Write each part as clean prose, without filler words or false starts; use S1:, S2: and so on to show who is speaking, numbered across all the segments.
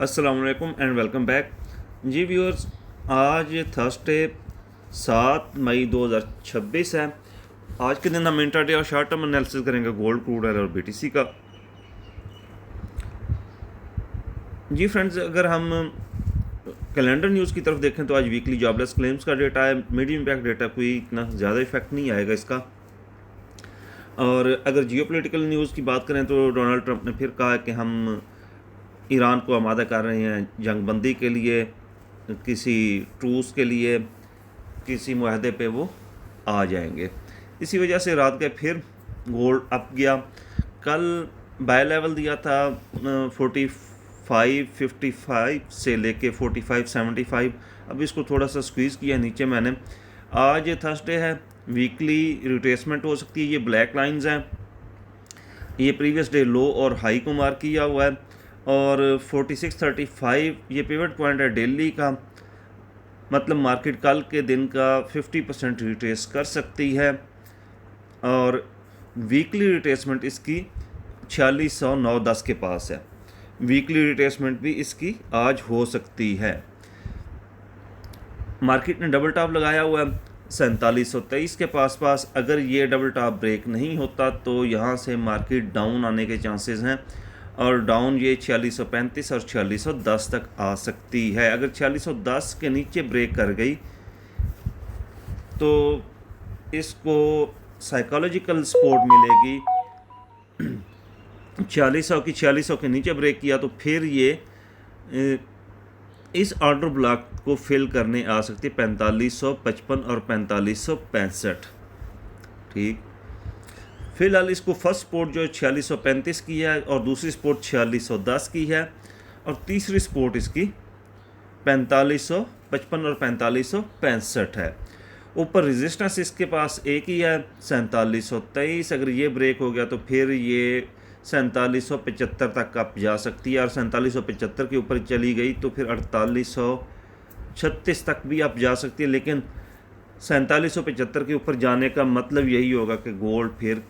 S1: अस्सलाम वालेकुम and welcome back. जी व्यूअर्स, आज थर्सडे 7 मई 2026 है। आज के दिन हम इंट्राडे और शॉर्ट टर्म एनालिसिस करेंगे गोल्ड, क्रूड ऑयल और बीटीसी का। जी फ्रेंड्स, अगर हम कैलेंडर न्यूज़ की तरफ देखें तो आज वीकली जॉबलेस क्लेम्स का डेटा है। मीडियम इम्पैक्ट डेटा, कोई इतना ज़्यादा इफेक्ट नहीं आएगा इसका। और अगर जियोपॉलिटिकल न्यूज़ की बात करें तो डोनाल्ड ट्रंप ने फिर कहा कि हम ईरान को आमादा कर रहे हैं जंगबंदी के लिए, किसी ट्रूस के लिए, किसी मुआहदे पे वो आ जाएंगे। इसी वजह से रात के फिर गोल्ड अप गया। कल बाय लेवल दिया था 45.55 से लेके 45.75। अब इसको थोड़ा सा स्क्वीज़ किया नीचे मैंने। आज थर्सडे है, वीकली रिट्रेसमेंट हो सकती है। ये ब्लैक लाइंस हैं, ये प्रीवियस डे लो और हाई को मार्क किया हुआ है। और 46.35 ये पिवट पॉइंट है डेली का, मतलब मार्केट कल के दिन का 50% रिट्रेस कर सकती है। और वीकली रिट्रेसमेंट इसकी 4609.10 के पास है। वीकली रिट्रेसमेंट भी इसकी आज हो सकती है। मार्केट ने डबल टॉप लगाया हुआ है 4723 के पास। अगर ये डबल टॉप ब्रेक नहीं होता तो यहाँ से मार्केट डाउन आने के चांसेस हैं, और डाउन ये 4635 और 4610 तक आ सकती है। अगर 4610 के नीचे ब्रेक कर गई तो इसको साइकोलॉजिकल सपोर्ट मिलेगी। 4600 के नीचे ब्रेक किया तो फिर ये इस ऑर्डर ब्लॉक को फिल करने आ सकती है 4555 और 4565। ठीक, फिलहाल इसको फर्स्ट सपोर्ट जो 4635 की है और दूसरी सपोर्ट 4610 की है, और तीसरी सपोर्ट इसकी 4555 और 4565 है। ऊपर रेजिस्टेंस इसके पास एक ही है 4723। अगर ये ब्रेक हो गया तो फिर ये 4775 तक आप जा सकती है, और 4775 के ऊपर चली गई तो फिर 4836 तक भी आप जा सकती है। लेकिन 4775 के ऊपर जाने का मतलब यही होगा कि गोल्ड फिर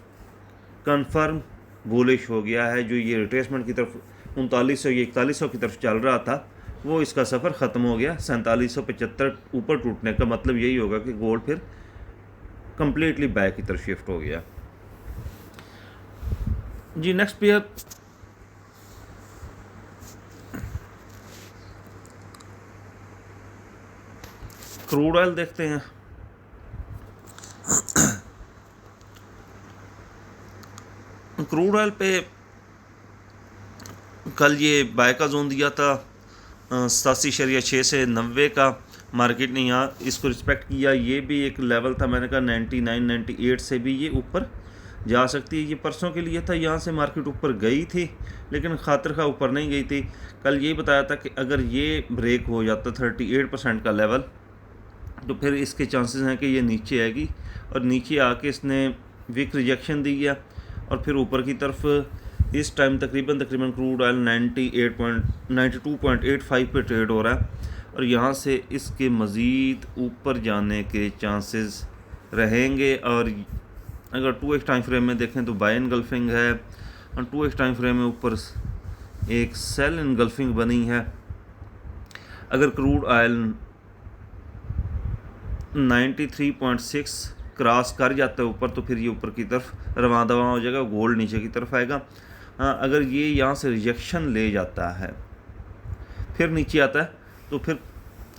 S1: कन्फर्म बुलिश हो गया है। जो ये रिट्रेसमेंट की तरफ 3900 या 4100 की तरफ चल रहा था, वो इसका सफ़र ख़त्म हो गया। 4775 ऊपर टूटने का मतलब यही होगा कि गोल्ड फिर कम्प्लीटली बैक की तरफ शिफ्ट हो गया। जी नेक्स्ट पेयर क्रूड ऑयल देखते हैं। क्रूड ऑयल पे कल ये बाय का जोन दिया था 87.6 से 90 का। मार्केट ने यहाँ इसको रिस्पेक्ट किया। ये भी एक लेवल था, मैंने कहा 99-98 से भी ये ऊपर जा सकती है। ये परसों के लिए था, यहाँ से मार्केट ऊपर गई थी लेकिन खातिर खा ऊपर नहीं गई थी। कल ये बताया था कि अगर ये ब्रेक हो जाता 38% का लेवल तो फिर इसके चांसेस हैं कि ये नीचे आएगी, और नीचे आके इसने वीक रिजेक्शन दी है और फिर ऊपर की तरफ इस टाइम तकरीबन क्रूड ऑयल 92.85 पे ट्रेड हो रहा है, और यहाँ से इसके मज़ीद ऊपर जाने के चांसेस रहेंगे। और अगर 2x टाइम फ्रेम में देखें तो बाय इनगल्फिंग है, और 2x टाइम फ्रेम में ऊपर एक सेल इनगल्फिंग बनी है। अगर क्रूड ऑयल 93.6 क्रॉस कर जाता है ऊपर तो फिर ये ऊपर की तरफ रवां दवा हो जाएगा, गोल्ड नीचे की तरफ आएगा। अगर ये यहाँ से रिजेक्शन ले जाता है फिर नीचे आता है तो फिर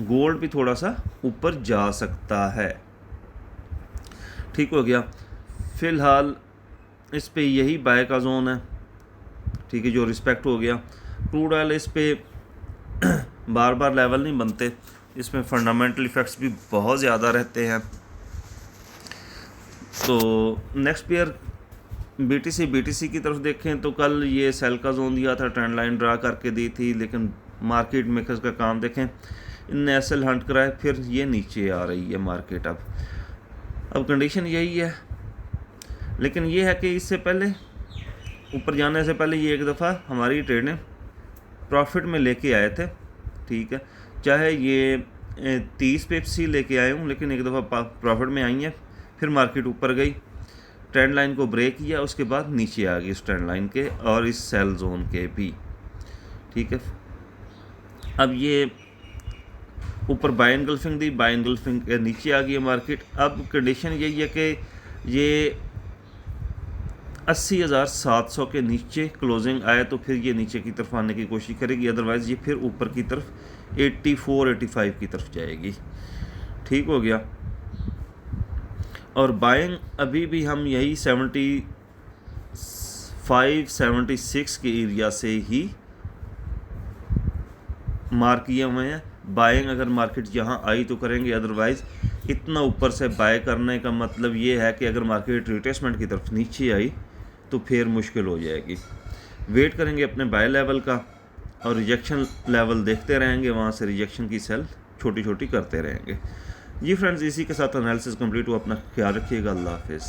S1: गोल्ड भी थोड़ा सा ऊपर जा सकता है। ठीक हो गया। फ़िलहाल इस पे यही बाय का जोन है, ठीक है, जो रिस्पेक्ट हो गया। क्रूड ऑयल इस पे बार बार लेवल नहीं बनते, इसमें फंडामेंटल इफेक्ट्स भी बहुत ज़्यादा रहते हैं। तो नेक्स्ट पेयर बीटीसी की तरफ देखें तो कल ये सेल का जोन दिया था, ट्रेंड लाइन ड्रा करके दी थी, लेकिन मार्केट मेकर्स का काम देखें, इनने एसएल हंट कराए, फिर ये नीचे आ रही है मार्केट। अब कंडीशन यही है, लेकिन ये है कि इससे पहले ऊपर जाने से पहले ये एक दफ़ा हमारी ट्रेड ने प्रॉफिट में लेके आए थे। ठीक है, चाहे ये 30 पिप्स ही लेके आए हूँ, लेकिन एक दफ़ा प्रॉफिट में आई है। फिर मार्केट ऊपर गई, ट्रेंड लाइन को ब्रेक किया, उसके बाद नीचे आ गई इस ट्रेंड लाइन के और इस सेल जोन के भी। ठीक है, अब ये ऊपर बाय एनगल्फिंग दी, बाय एनगल्फिंग के नीचे आ गई है मार्केट। अब कंडीशन यही है कि ये 80,700 के नीचे क्लोजिंग आए तो फिर ये नीचे की तरफ आने की कोशिश करेगी, अदरवाइज़ ये फिर ऊपर की तरफ 84-85 की तरफ जाएगी। ठीक हो गया। और बाइंग अभी भी हम यही 75-76 के एरिया से ही मार्क किए हुए हैं। बाइंग अगर मार्केट यहाँ आई तो करेंगे, अदरवाइज़ इतना ऊपर से बाय करने का मतलब ये है कि अगर मार्केट रिट्रेसमेंट की तरफ नीचे आई तो फिर मुश्किल हो जाएगी। वेट करेंगे अपने बाय लेवल का और रिजेक्शन लेवल देखते रहेंगे, वहाँ से रिजेक्शन की सेल छोटी छोटी करते रहेंगे। जी फ्रेंड्स, इसी के साथ एनालिसिस कंप्लीट हुआ। अपना ख्याल रखिएगा। अल्लाह हाफिज़।